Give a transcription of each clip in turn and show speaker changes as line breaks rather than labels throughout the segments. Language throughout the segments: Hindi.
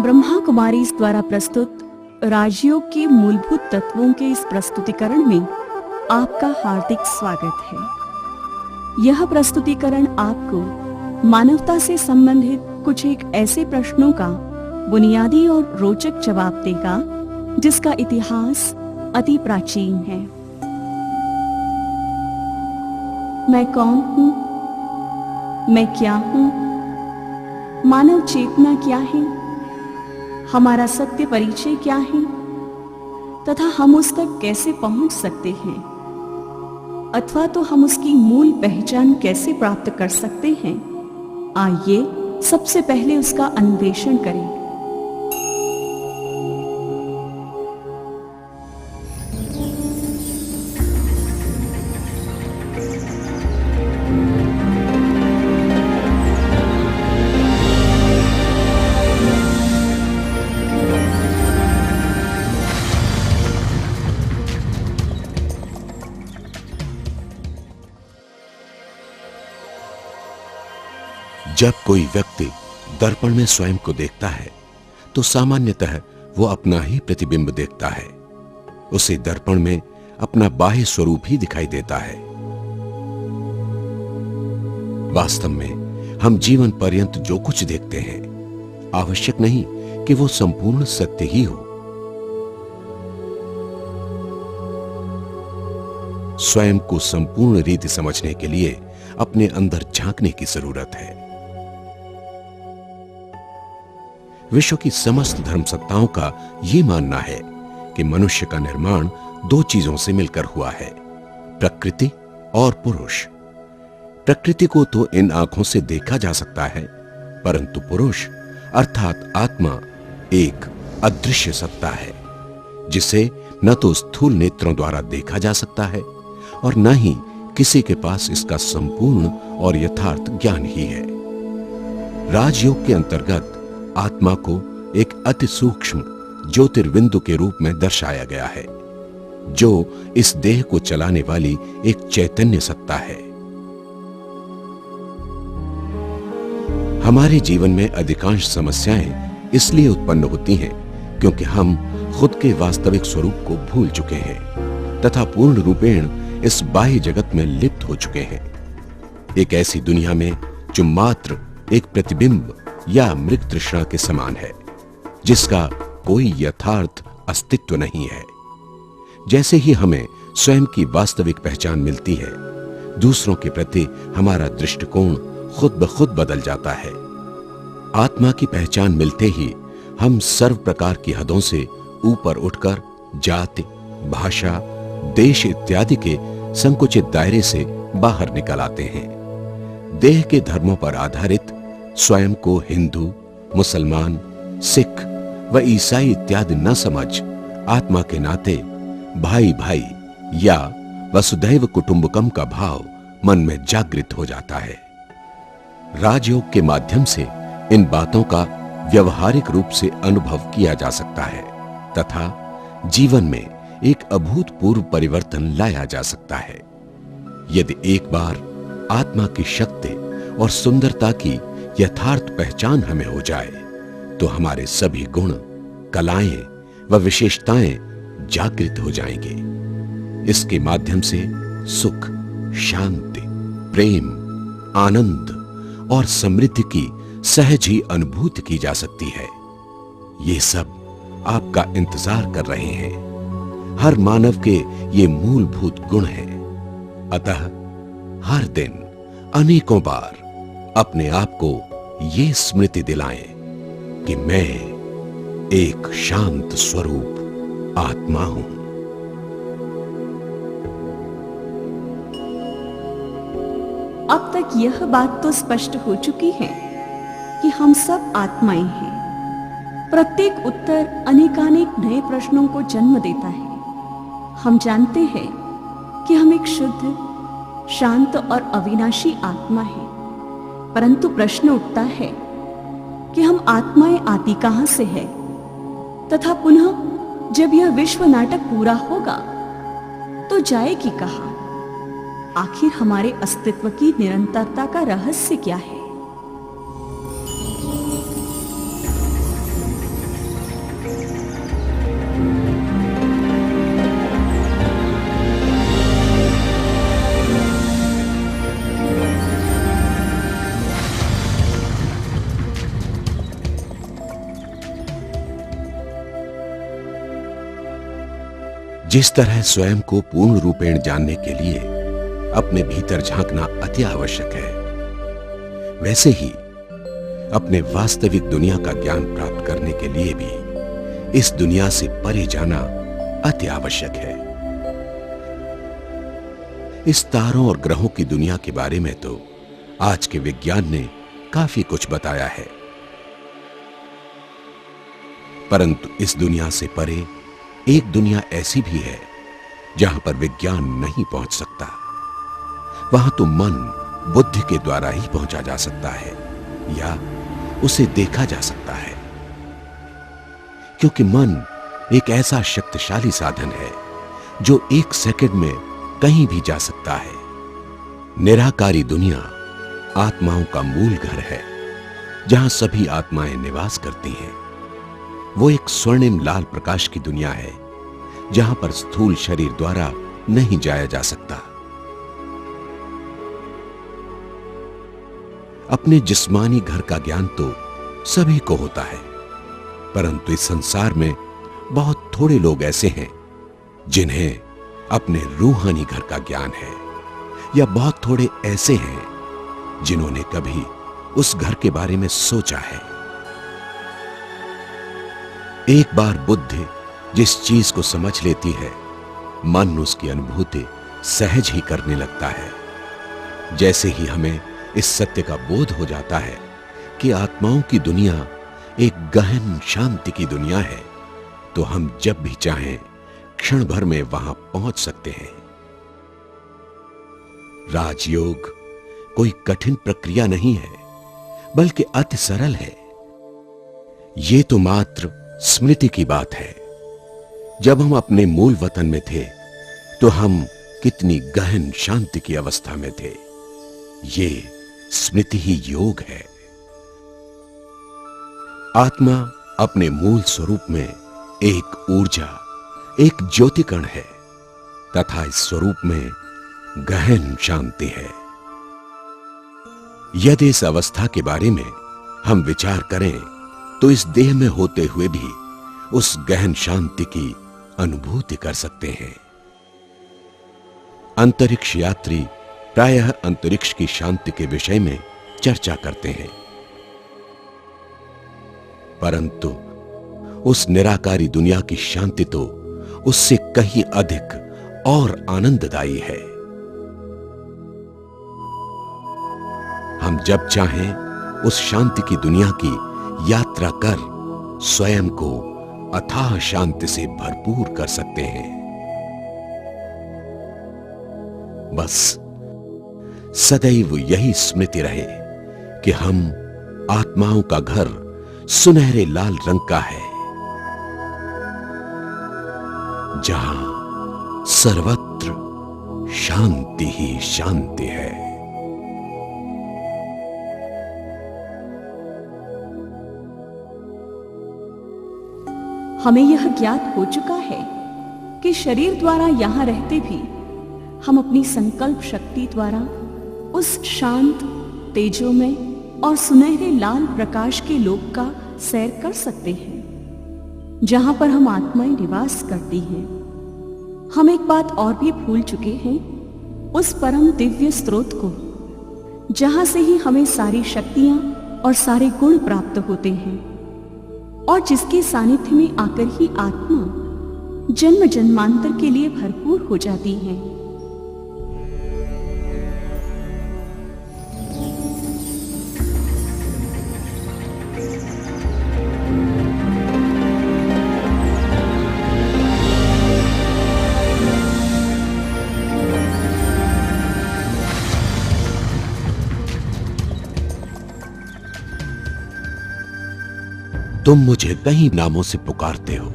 ब्रह्मा कुमारी द्वारा प्रस्तुत राजयोग के मूलभूत तत्वों के इस प्रस्तुतिकरण में आपका हार्दिक स्वागत है। यह प्रस्तुतिकरण आपको मानवता से संबंधित कुछ एक ऐसे प्रश्नों का बुनियादी और रोचक जवाब देगा जिसका इतिहास अति प्राचीन है। मैं कौन हूँ? मैं क्या हूँ? मानव चेतना क्या है? हमारा सत्य परिचय क्या है तथा हम उस तक कैसे पहुंच सकते हैं, अथवा तो हम उसकी मूल पहचान कैसे प्राप्त कर सकते हैं? आइए सबसे पहले उसका अन्वेषण करें।
जब कोई व्यक्ति दर्पण में स्वयं को देखता है तो सामान्यतः वो अपना ही प्रतिबिंब देखता है। उसे दर्पण में अपना बाह्य स्वरूप ही दिखाई देता है। वास्तव में हम जीवन पर्यंत जो कुछ देखते हैं, आवश्यक नहीं कि वो संपूर्ण सत्य ही हो। स्वयं को संपूर्ण रीति समझने के लिए अपने अंदर झांकने की जरूरत है। विश्व की समस्त धर्मसत्ताओं का यह मानना है कि मनुष्य का निर्माण दो चीजों से मिलकर हुआ है, प्रकृति और पुरुष। प्रकृति को तो इन आंखों से देखा जा सकता है, परंतु पुरुष अर्थात आत्मा एक अदृश्य सत्ता है जिसे न तो स्थूल नेत्रों द्वारा देखा जा सकता है और न ही किसी के पास इसका संपूर्ण और यथार्थ ज्ञान ही है। राजयोग के अंतर्गत आत्मा को एक अति सूक्ष्म ज्योतिर्बिंदु के रूप में दर्शाया गया है, जो इस देह को चलाने वाली एक चैतन्य सत्ता है। हमारे जीवन में अधिकांश समस्याएं इसलिए उत्पन्न होती हैं क्योंकि हम खुद के वास्तविक स्वरूप को भूल चुके हैं तथा पूर्ण रूपेण इस बाह्य जगत में लिप्त हो चुके हैं। एक ऐसी दुनिया में जो मात्र एक प्रतिबिंब या मृग तृष्णा के समान है, जिसका कोई यथार्थ अस्तित्व नहीं है। जैसे ही हमें स्वयं की वास्तविक पहचान मिलती है, दूसरों के प्रति हमारा दृष्टिकोण खुद ब खुद बदल जाता है। आत्मा की पहचान मिलते ही हम सर्व प्रकार की हदों से ऊपर उठकर जाति, भाषा, देश इत्यादि के संकुचित दायरे से बाहर निकल आते हैं। देह के धर्मों पर आधारित स्वयं को हिंदू, मुसलमान, सिख व ईसाई इत्यादि न समझ आत्मा के नाते भाई भाई या वसुधैव कुटुंबकम का भाव मन में जागृत हो जाता है। राजयोग के माध्यम से इन बातों का व्यवहारिक रूप से अनुभव किया जा सकता है तथा जीवन में एक अभूतपूर्व परिवर्तन लाया जा सकता है। यदि एक बार आत्मा की शक्ति और सुंदरता की यथार्थ पहचान हमें हो जाए तो हमारे सभी गुण, कलाएं व विशेषताएं जागृत हो जाएंगे। इसके माध्यम से सुख, शांति, प्रेम, आनंद और समृद्धि की सहज ही अनुभूति की जा सकती है। ये सब आपका इंतजार कर रहे हैं। हर मानव के ये मूलभूत गुण हैं। अतः हर दिन अनेकों बार अपने आप को ये स्मृति दिलाएं कि मैं एक शांत स्वरूप आत्मा हूं।
अब तक यह बात तो स्पष्ट हो चुकी है कि हम सब आत्माएं हैं। प्रत्येक उत्तर अनेकानेक नए प्रश्नों को जन्म देता है। हम जानते हैं कि हम एक शुद्ध, शांत और अविनाशी आत्मा है, परंतु प्रश्न उठता है कि हम आत्माएं आती कहां से है तथा पुनः जब यह विश्व नाटक पूरा होगा तो जाएगी कहां? आखिर हमारे अस्तित्व की निरंतरता का रहस्य क्या है?
जिस तरह स्वयं को पूर्ण रूपेण जानने के लिए अपने भीतर झांकना अति आवश्यक है, वैसे ही अपने वास्तविक दुनिया का ज्ञान प्राप्त करने के लिए भी इस दुनिया से परे जाना अति आवश्यक है। इस तारों और ग्रहों की दुनिया के बारे में तो आज के विज्ञान ने काफी कुछ बताया है, परंतु इस दुनिया से परे एक दुनिया ऐसी भी है जहां पर विज्ञान नहीं पहुंच सकता। वहां तो मन बुद्धि के द्वारा ही पहुंचा जा सकता है या उसे देखा जा सकता है, क्योंकि मन एक ऐसा शक्तिशाली साधन है जो एक सेकंड में कहीं भी जा सकता है। निराकारी दुनिया आत्माओं का मूल घर है, जहां सभी आत्माएं निवास करती हैं। वो एक स्वर्णिम लाल प्रकाश की दुनिया है, जहां पर स्थूल शरीर द्वारा नहीं जाया जा सकता। अपने जिस्मानी घर का ज्ञान तो सभी को होता है, परंतु इस संसार में बहुत थोड़े लोग ऐसे हैं जिन्हें अपने रूहानी घर का ज्ञान है, या बहुत थोड़े ऐसे हैं जिन्होंने कभी उस घर के बारे में सोचा है। एक बार बुद्धि जिस चीज को समझ लेती है, मन उसकी अनुभूति सहज ही करने लगता है। जैसे ही हमें इस सत्य का बोध हो जाता है कि आत्माओं की दुनिया एक गहन शांति की दुनिया है, तो हम जब भी चाहें क्षण भर में वहां पहुंच सकते हैं। राजयोग कोई कठिन प्रक्रिया नहीं है, बल्कि अति सरल है। ये तो मात्र स्मृति की बात है। जब हम अपने मूल वतन में थे तो हम कितनी गहन शांति की अवस्था में थे। ये स्मृति ही योग है। आत्मा अपने मूल स्वरूप में एक ऊर्जा, एक ज्योति कण है, तथा इस स्वरूप में गहन शांति है। यदि इस अवस्था के बारे में हम विचार करें तो इस देह में होते हुए भी उस गहन शांति की अनुभूति कर सकते हैं। अंतरिक्ष यात्री प्रायः अंतरिक्ष की शांति के विषय में चर्चा करते हैं, परंतु उस निराकारी दुनिया की शांति तो उससे कहीं अधिक और आनंददायी है। हम जब चाहें उस शांति की दुनिया की यात्रा कर स्वयं को अथाह शांति से भरपूर कर सकते हैं। बस सदैव यही स्मृति रहे कि हम आत्माओं का घर सुनहरे लाल रंग का है, जहां सर्वत्र शांति ही शांति है।
हमें यह ज्ञात हो चुका है कि शरीर द्वारा यहां रहते भी हम अपनी संकल्प शक्ति द्वारा उस शांत, तेजोमय और सुनहरे लाल प्रकाश के लोक का सैर कर सकते हैं, जहां पर हम आत्माएं निवास करती हैं। हम एक बात और भी भूल चुके हैं, उस परम दिव्य स्रोत को, जहां से ही हमें सारी शक्तियां और सारे गुण प्राप्त होते हैं, और जिसके सानिध्य में आकर ही आत्मा जन्म जन्मांतर के लिए भरपूर हो जाती है।
तुम मुझे कई नामों से पुकारते हो,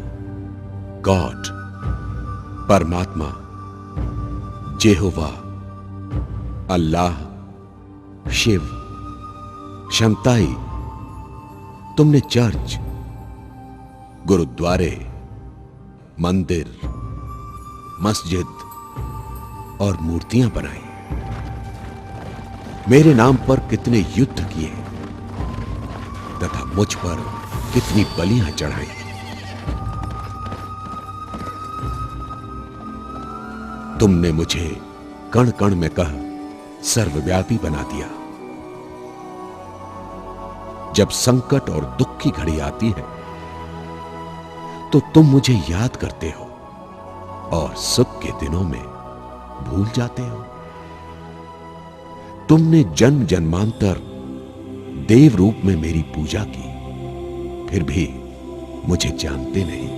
गॉड, परमात्मा, जेहोवा, अल्लाह, शिव, शमताई। तुमने चर्च, गुरुद्वारे, मंदिर, मस्जिद और मूर्तियां बनाई। मेरे नाम पर कितने युद्ध किए तथा मुझ पर कितनी बलियां चढ़ाई। तुमने मुझे कण कण में कह सर्वव्यापी बना दिया। जब संकट और दुख की घड़ी आती है तो तुम मुझे याद करते हो और सुख के दिनों में भूल जाते हो। तुमने जन्म जन्मांतर देव रूप में मेरी पूजा की, फिर भी मुझे जानते नहीं।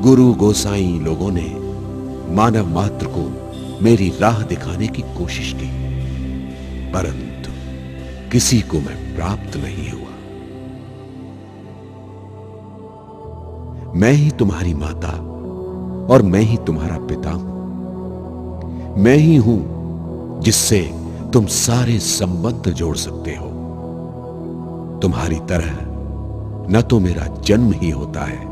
गुरु गोसाई लोगों ने मानव मात्र को मेरी राह दिखाने की कोशिश की, परंतु किसी को मैं प्राप्त नहीं हुआ। मैं ही तुम्हारी माता और मैं ही तुम्हारा पिता हूं। मैं ही हूं जिससे तुम सारे संबंध जोड़ सकते हो। तुम्हारी तरह न तो मेरा जन्म ही होता है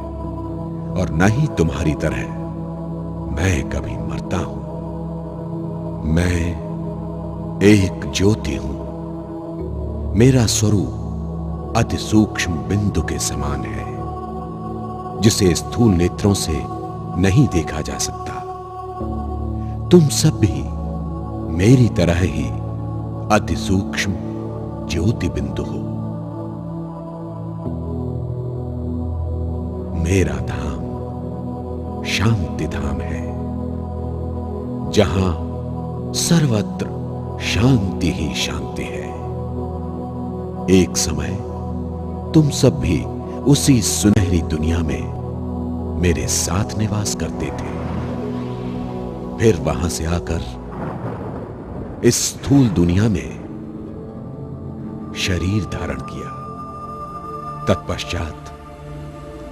और न ही तुम्हारी तरह मैं कभी मरता हूं। मैं एक ज्योति हूं। मेरा स्वरूप अति सूक्ष्म बिंदु के समान है, जिसे स्थूल नेत्रों से नहीं देखा जा सकता। तुम सब भी मेरी तरह ही अति सूक्ष्म ज्योति बिंदु हो। मेरा धाम शांति धाम है, जहां सर्वत्र शांति ही शांति है। एक समय तुम सब भी उसी सुनहरी दुनिया में मेरे साथ निवास करते थे। फिर वहां से आकर इस स्थूल दुनिया में शरीर धारण किया। तत्पश्चात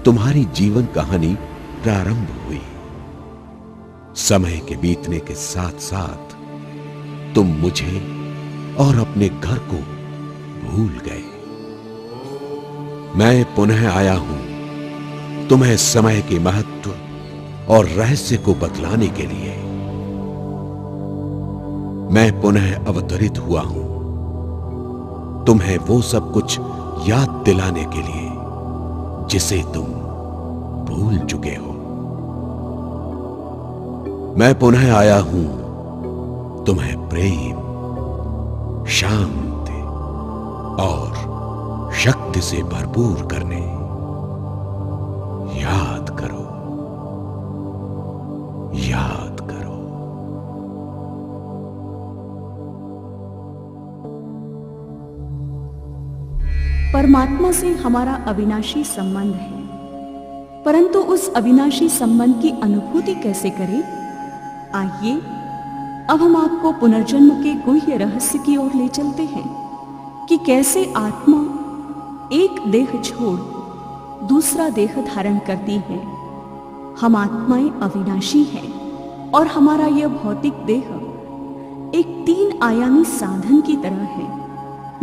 तुम्हारी जीवन कहानी प्रारंभ हुई। समय के बीतने के साथ साथ तुम मुझे और अपने घर को भूल गए। मैं पुनः आया हूं तुम्हें समय के महत्व और रहस्य को बतलाने के लिए। मैं पुनः अवतरित हुआ हूं तुम्हें वो सब कुछ याद दिलाने के लिए जिसे तुम भूल चुके हो। मैं पुनः आया हूं तुम्हें प्रेम, शांति और शक्ति से भरपूर करने। याद करो, याद करो।
परमात्मा से हमारा अविनाशी संबंध है, परंतु उस अविनाशी संबंध की अनुभूति कैसे करें? आइए अब हम आपको पुनर्जन्म के गुह्य रहस्य की ओर ले चलते हैं कि कैसे आत्मा एक देह छोड़ दूसरा देह धारण करती है। हम आत्माएं अविनाशी हैं और हमारा यह भौतिक देह एक 3 आयामी साधन की तरह है,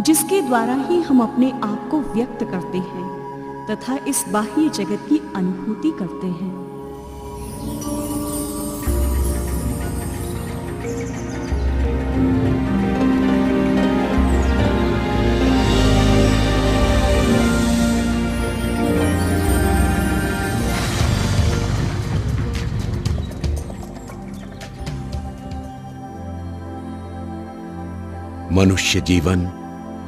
जिसके द्वारा ही हम अपने आप को व्यक्त करते हैं तथा इस बाह्य जगत की अनुभूति करते हैं।
मनुष्य जीवन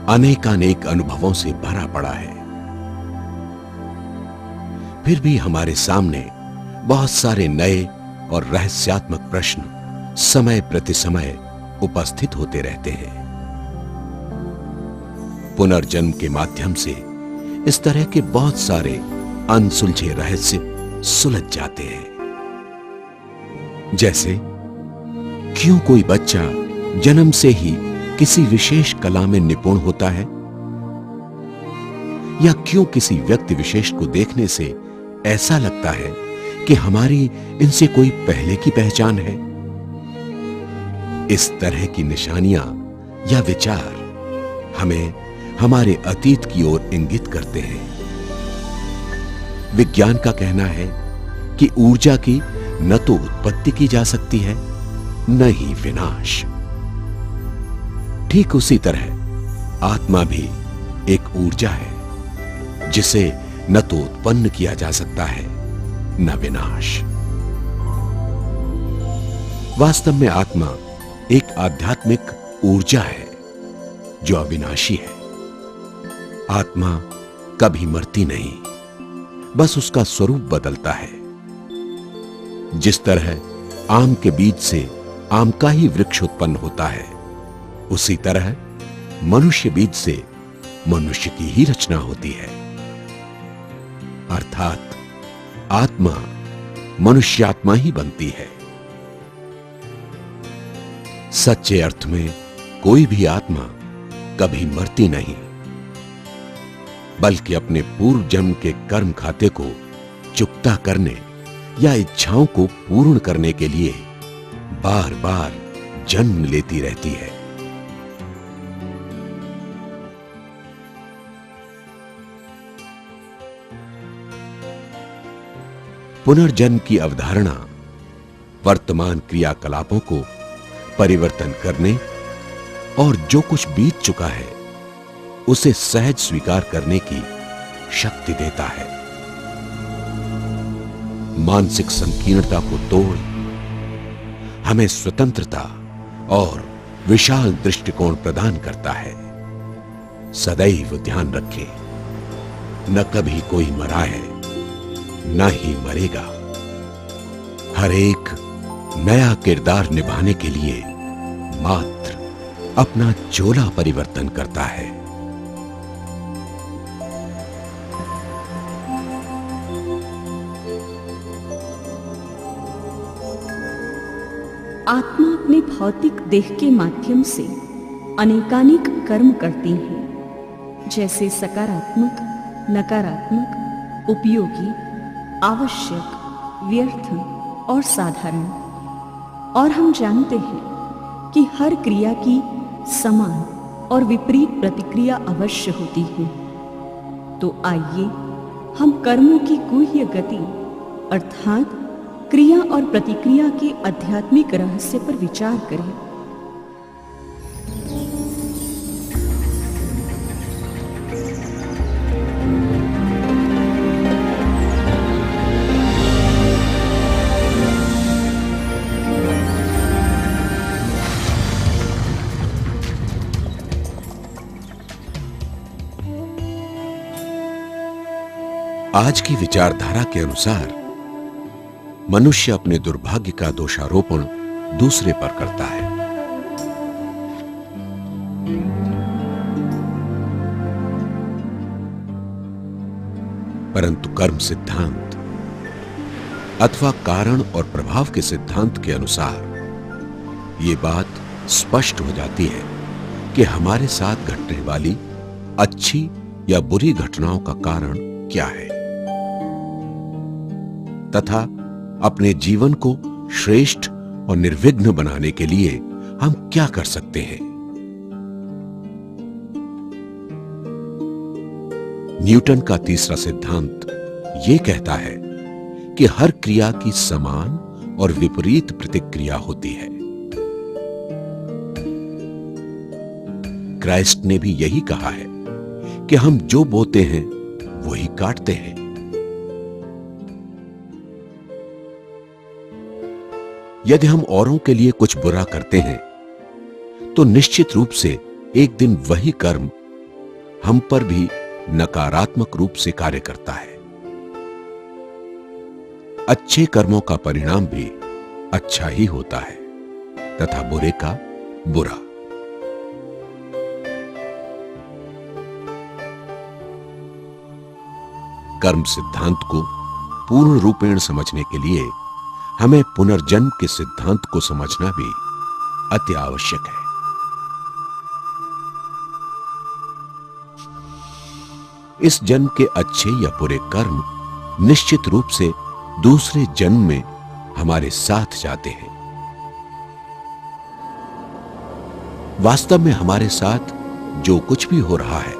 अनेकानेक अनुभवों से भरा पड़ा है, फिर भी हमारे सामने बहुत सारे नए और रहस्यात्मक प्रश्न समय प्रति समय उपस्थित होते रहते हैं। पुनर्जन्म के माध्यम से इस तरह के बहुत सारे अनसुलझे रहस्य सुलझ जाते हैं। जैसे क्यों कोई बच्चा जन्म से ही किसी विशेष कला में निपुण होता है, या क्यों किसी व्यक्ति विशेष को देखने से ऐसा लगता है कि हमारी इनसे कोई पहले की पहचान है। इस तरह की निशानियां या विचार हमें हमारे अतीत की ओर इंगित करते हैं। विज्ञान का कहना है कि ऊर्जा की न तो उत्पत्ति की जा सकती है, न ही विनाश। ठीक उसी तरह आत्मा भी एक ऊर्जा है, जिसे न तो उत्पन्न किया जा सकता है, न विनाश। वास्तव में आत्मा एक आध्यात्मिक ऊर्जा है जो अविनाशी है। आत्मा कभी मरती नहीं, बस उसका स्वरूप बदलता है। जिस तरह आम के बीज से आम का ही वृक्ष उत्पन्न होता है, उसी तरह मनुष्य बीज से मनुष्य की ही रचना होती है। अर्थात आत्मा मनुष्यात्मा ही बनती है। सच्चे अर्थ में कोई भी आत्मा कभी मरती नहीं, बल्कि अपने पूर्व जन्म के कर्म खाते को चुकता करने या इच्छाओं को पूर्ण करने के लिए बार बार जन्म लेती रहती है। पुनर्जन्म की अवधारणा वर्तमान क्रियाकलापों को परिवर्तन करने और जो कुछ बीत चुका है उसे सहज स्वीकार करने की शक्ति देता है। मानसिक संकीर्णता को तोड़ हमें स्वतंत्रता और विशाल दृष्टिकोण प्रदान करता है। सदैव ध्यान रखें, न कभी कोई मरा है, न ही मरेगा। हर एक नया किरदार निभाने के लिए मात्र अपना चोला परिवर्तन करता है।
आत्मा अपने भौतिक देह के माध्यम से अनेकानेक कर्म करती है, जैसे सकारात्मक, नकारात्मक, उपयोगी, आवश्यक, व्यर्थ और साधारण। और हम जानते हैं कि हर क्रिया की समान और विपरीत प्रतिक्रिया अवश्य होती है। तो आइए हम कर्मों की गुह्य गति अर्थात क्रिया और प्रतिक्रिया के आध्यात्मिक रहस्य पर विचार करें।
आज की विचारधारा के अनुसार मनुष्य अपने दुर्भाग्य का दोषारोपण दूसरे पर करता है। परंतु कर्म सिद्धांत अथवा कारण और प्रभाव के सिद्धांत के अनुसार यह बात स्पष्ट हो जाती है कि हमारे साथ घटने वाली अच्छी या बुरी घटनाओं का कारण क्या है, तथा अपने जीवन को श्रेष्ठ और निर्विघ्न बनाने के लिए हम क्या कर सकते हैं। न्यूटन का तीसरा सिद्धांत यह कहता है कि हर क्रिया की समान और विपरीत प्रतिक्रिया होती है। क्राइस्ट ने भी यही कहा है कि हम जो बोते हैं वही काटते हैं। यदि हम औरों के लिए कुछ बुरा करते हैं तो निश्चित रूप से एक दिन वही कर्म हम पर भी नकारात्मक रूप से कार्य करता है। अच्छे कर्मों का परिणाम भी अच्छा ही होता है तथा बुरे का बुरा। कर्म सिद्धांत को पूर्ण रूपेण समझने के लिए हमें पुनर्जन्म के सिद्धांत को समझना भी अति आवश्यक है। इस जन्म के अच्छे या बुरे कर्म निश्चित रूप से दूसरे जन्म में हमारे साथ जाते हैं। वास्तव में हमारे साथ जो कुछ भी हो रहा है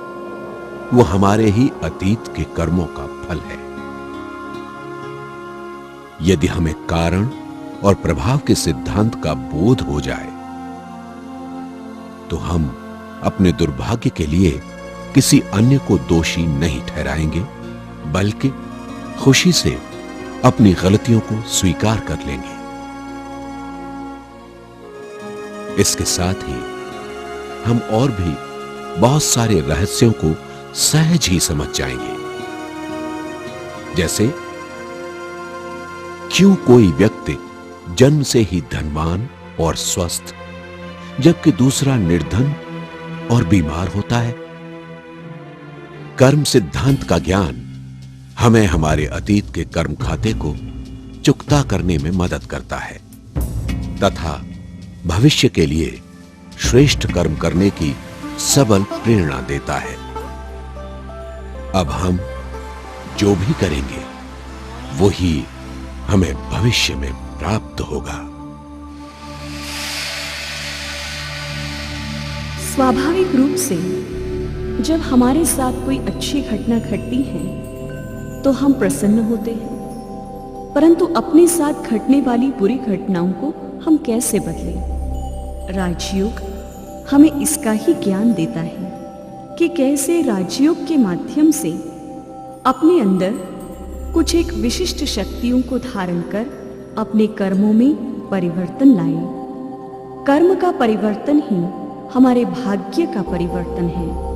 वो हमारे ही अतीत के कर्मों का फल है। यदि हमें कारण और प्रभाव के सिद्धांत का बोध हो जाए तो हम अपने दुर्भाग्य के लिए किसी अन्य को दोषी नहीं ठहराएंगे, बल्कि खुशी से अपनी गलतियों को स्वीकार कर लेंगे। इसके साथ ही हम और भी बहुत सारे रहस्यों को सहज ही समझ जाएंगे। जैसे क्यों कोई व्यक्ति जन्म से ही धनवान और स्वस्थ जबकि दूसरा निर्धन और बीमार होता है। कर्म सिद्धांत का ज्ञान हमें हमारे अतीत के कर्म खाते को चुकता करने में मदद करता है तथा भविष्य के लिए श्रेष्ठ कर्म करने की सबल प्रेरणा देता है। अब हम जो भी करेंगे वही हमें भविष्य में प्राप्त होगा।
स्वाभाविक रूप से जब हमारे साथ कोई अच्छी घटना घटती है तो हम प्रसन्न होते हैं, परंतु अपने साथ घटने वाली बुरी घटनाओं को हम कैसे बदलें? राजयोग हमें इसका ही ज्ञान देता है कि कैसे राजयोग के माध्यम से अपने अंदर कुछ एक विशिष्ट शक्तियों को धारण कर अपने कर्मों में परिवर्तन लाएं। कर्म का परिवर्तन ही हमारे भाग्य का परिवर्तन है।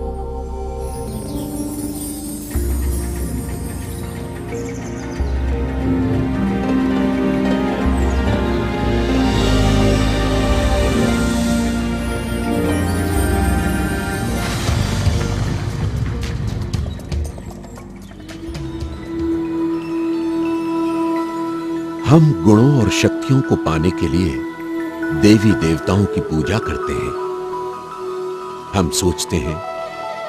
हम गुणों और शक्तियों को पाने के लिए देवी देवताओं की पूजा करते हैं। हम सोचते हैं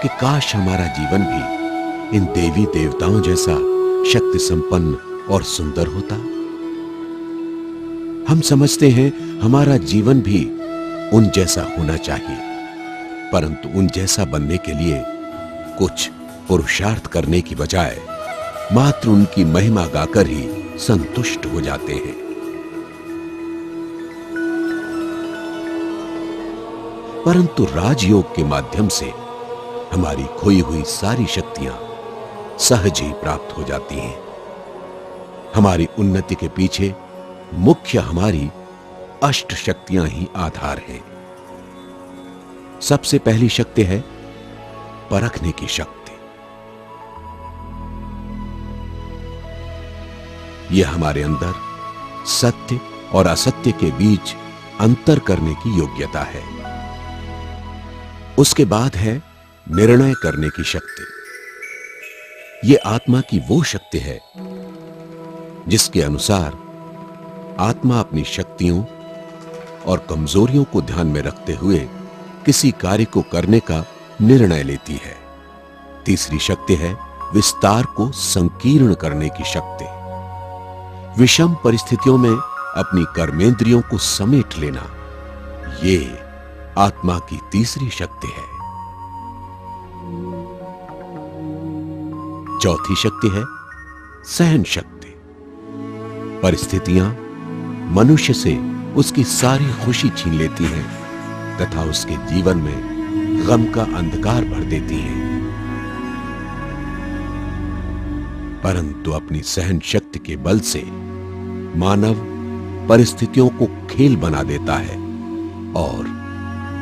कि काश हमारा जीवन भी इन देवी देवताओं जैसा शक्ति संपन्न और सुंदर होता। हम समझते हैं हमारा जीवन भी उन जैसा होना चाहिए, परंतु उन जैसा बनने के लिए कुछ पुरुषार्थ करने की बजाय मात्र उनकी महिमा गाकर ही संतुष्ट हो जाते हैं। परंतु राजयोग के माध्यम से हमारी खोई हुई सारी शक्तियां सहज ही प्राप्त हो जाती हैं। हमारी उन्नति के पीछे मुख्य हमारी अष्ट शक्तियां ही आधार हैं। सबसे पहली शक्ति है परखने की शक्ति। यह हमारे अंदर सत्य और असत्य के बीच अंतर करने की योग्यता है। उसके बाद है निर्णय करने की शक्ति। यह आत्मा की वो शक्ति है जिसके अनुसार आत्मा अपनी शक्तियों और कमजोरियों को ध्यान में रखते हुए किसी कार्य को करने का निर्णय लेती है। तीसरी शक्ति है विस्तार को संकीर्ण करने की शक्ति। विषम परिस्थितियों में अपनी कर्मेंद्रियों को समेट लेना, ये आत्मा की तीसरी शक्ति है। चौथी शक्ति है सहन शक्ति। परिस्थितियां मनुष्य से उसकी सारी खुशी छीन लेती हैं तथा उसके जीवन में गम का अंधकार भर देती हैं। परंतु अपनी सहन शक्ति के बल से मानव परिस्थितियों को खेल बना देता है और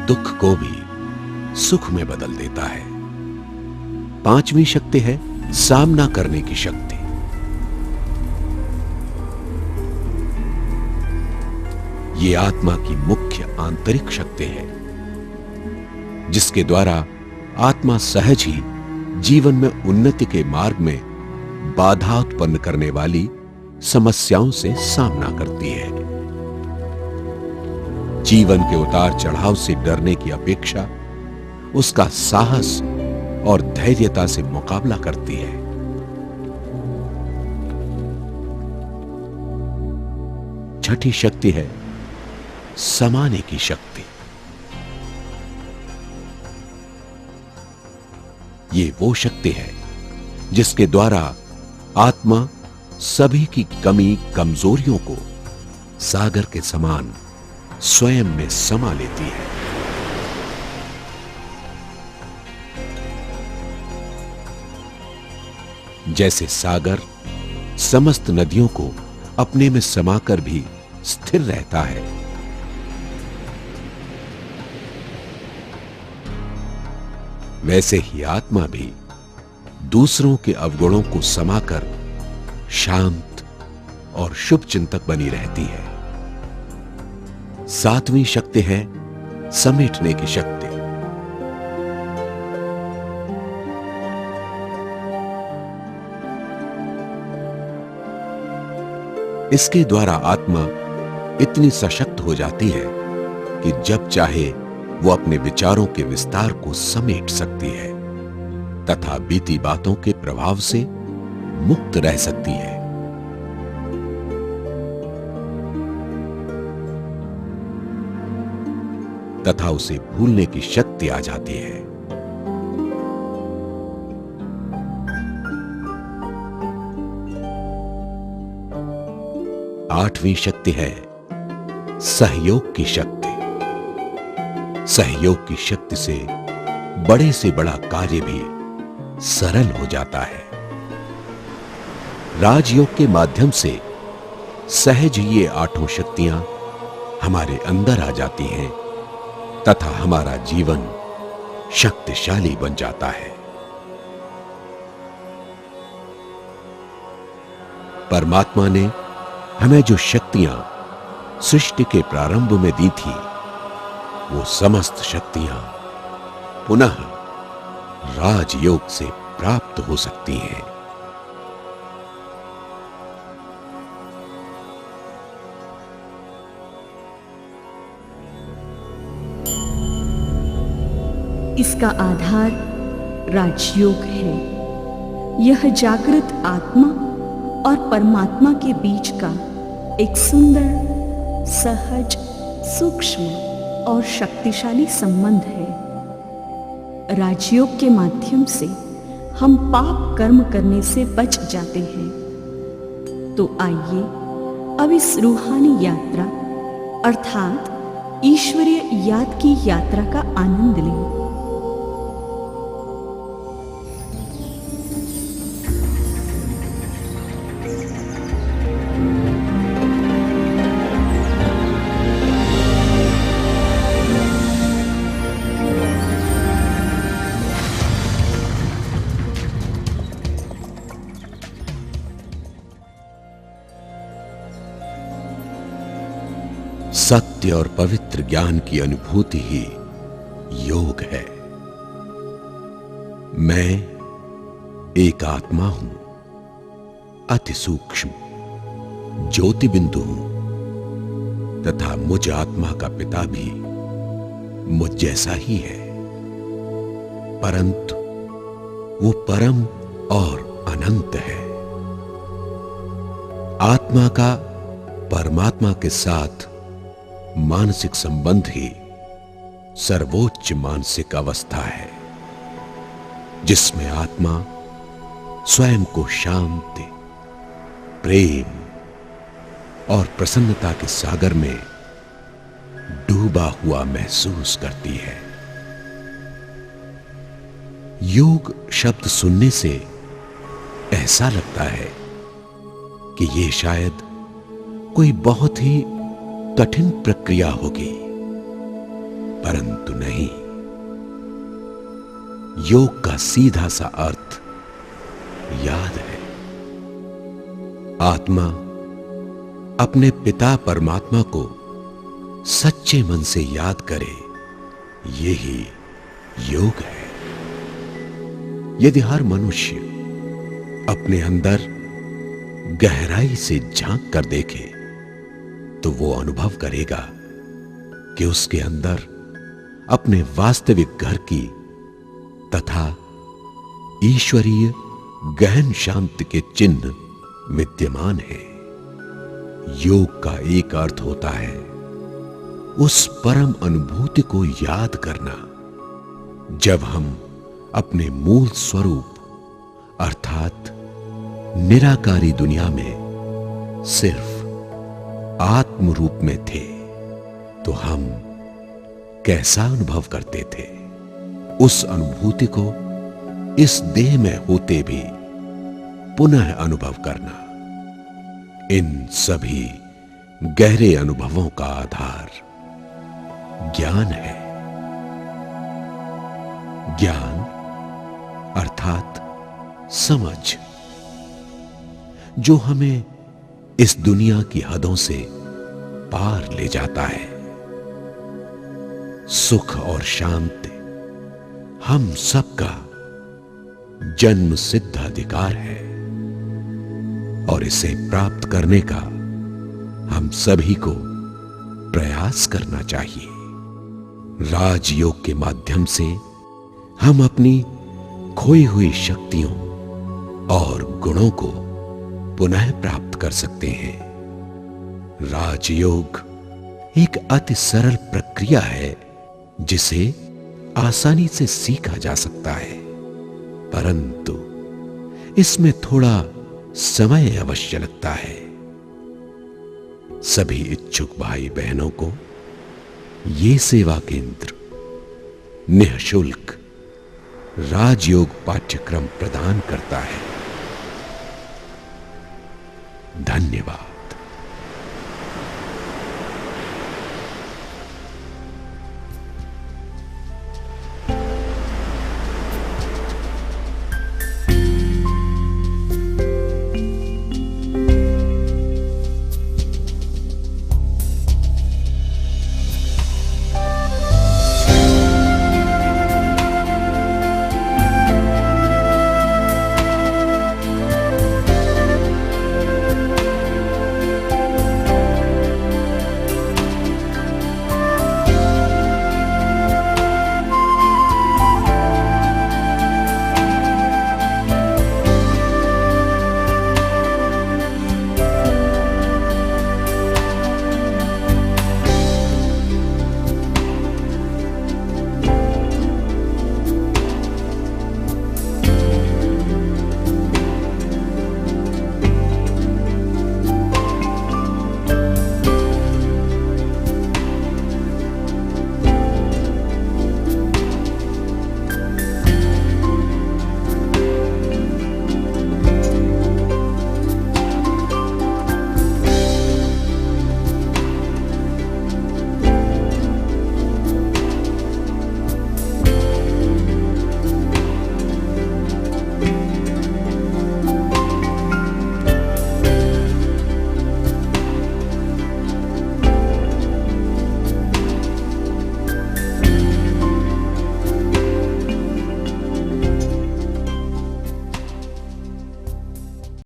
दुख को भी सुख में बदल देता है। पांचवी शक्ति है सामना करने की शक्ति। ये आत्मा की मुख्य आंतरिक शक्ति है जिसके द्वारा आत्मा सहज ही जीवन में उन्नति के मार्ग में बाधा उत्पन्न करने वाली समस्याओं से सामना करती है। जीवन के उतार चढ़ाव से डरने की अपेक्षा उसका साहस और धैर्यता से मुकाबला करती है। छठी शक्ति है समाने की शक्ति। ये वो शक्ति है जिसके द्वारा आत्मा सभी की कमी कमजोरियों को सागर के समान स्वयं में समा लेती है। जैसे सागर समस्त नदियों को अपने में समाकर भी स्थिर रहता है, वैसे ही आत्मा भी दूसरों के अवगुणों को समाकर शांत और शुभ चिंतक बनी रहती है। सातवीं शक्ति है समेटने की शक्ति। इसके द्वारा आत्मा इतनी सशक्त हो जाती है कि जब चाहे वो अपने विचारों के विस्तार को समेट सकती है तथा बीती बातों के प्रभाव से मुक्त रह सकती है। तथा उसे भूलने की शक्ति आ जाती है। आठवीं शक्ति है सहयोग की शक्ति। सहयोग की शक्ति से बड़ा कार्य भी सरल हो जाता है। राजयोग के माध्यम से सहज ये आठों शक्तियां हमारे अंदर आ जाती हैं तथा हमारा जीवन शक्तिशाली बन जाता है। परमात्मा ने हमें जो शक्तियां सृष्टि के प्रारंभ में दी थी, वो समस्त शक्तियां पुनः राजयोग से प्राप्त हो सकती हैं।
इसका आधार राजयोग है। यह जागृत आत्मा और परमात्मा के बीच का एक सुंदर, सहज, सूक्ष्म और शक्तिशाली संबंध है। राजयोग के माध्यम से हम पाप कर्म करने से बच जाते हैं। तो आइए अब इस रूहानी यात्रा अर्थात ईश्वरीय याद की यात्रा का आनंद लें।
सत्य और पवित्र ज्ञान की अनुभूति ही योग है। मैं एक आत्मा हूं, अति सूक्ष्म ज्योति बिंदु हूं तथा मुझ आत्मा का पिता भी मुझ जैसा ही है, परंतु वो परम और अनंत है। आत्मा का परमात्मा के साथ मानसिक संबंध ही सर्वोच्च मानसिक अवस्था है, जिसमें आत्मा स्वयं को शांति, प्रेम और प्रसन्नता के सागर में डूबा हुआ महसूस करती है। योग शब्द सुनने से ऐसा लगता है कि ये शायद कोई बहुत ही कठिन प्रक्रिया होगी, परंतु नहीं। योग का सीधा सा अर्थ याद है। आत्मा अपने पिता परमात्मा को सच्चे मन से याद करे, यही योग है। यदि हर मनुष्य अपने अंदर गहराई से झांक कर देखे तो वो अनुभव करेगा कि उसके अंदर अपने वास्तविक घर की तथा ईश्वरीय गहन शांति के चिन्ह विद्यमान है। योग का एक अर्थ होता है उस परम अनुभूति को याद करना, जब हम अपने मूल स्वरूप अर्थात निराकारी दुनिया में सिर्फ आत्म रूप में थे, तो हम कैसा अनुभव करते थे। उस अनुभूति को इस देह में होते भी पुनः अनुभव करना, इन सभी गहरे अनुभवों का आधार ज्ञान है। ज्ञान अर्थात समझ, जो हमें इस दुनिया की हदों से पार ले जाता है। सुख और शांति हम सबका जन्म सिद्ध अधिकार है और इसे प्राप्त करने का हम सभी को प्रयास करना चाहिए। राजयोग के माध्यम से हम अपनी खोई हुई शक्तियों और गुणों को पुनः प्राप्त कर सकते हैं। राजयोग एक अति सरल प्रक्रिया है जिसे आसानी से सीखा जा सकता है, परंतु इसमें थोड़ा समय अवश्य लगता है। सभी इच्छुक भाई बहनों को ये सेवा केंद्र निःशुल्क राजयोग पाठ्यक्रम प्रदान करता है। धन्यवाद।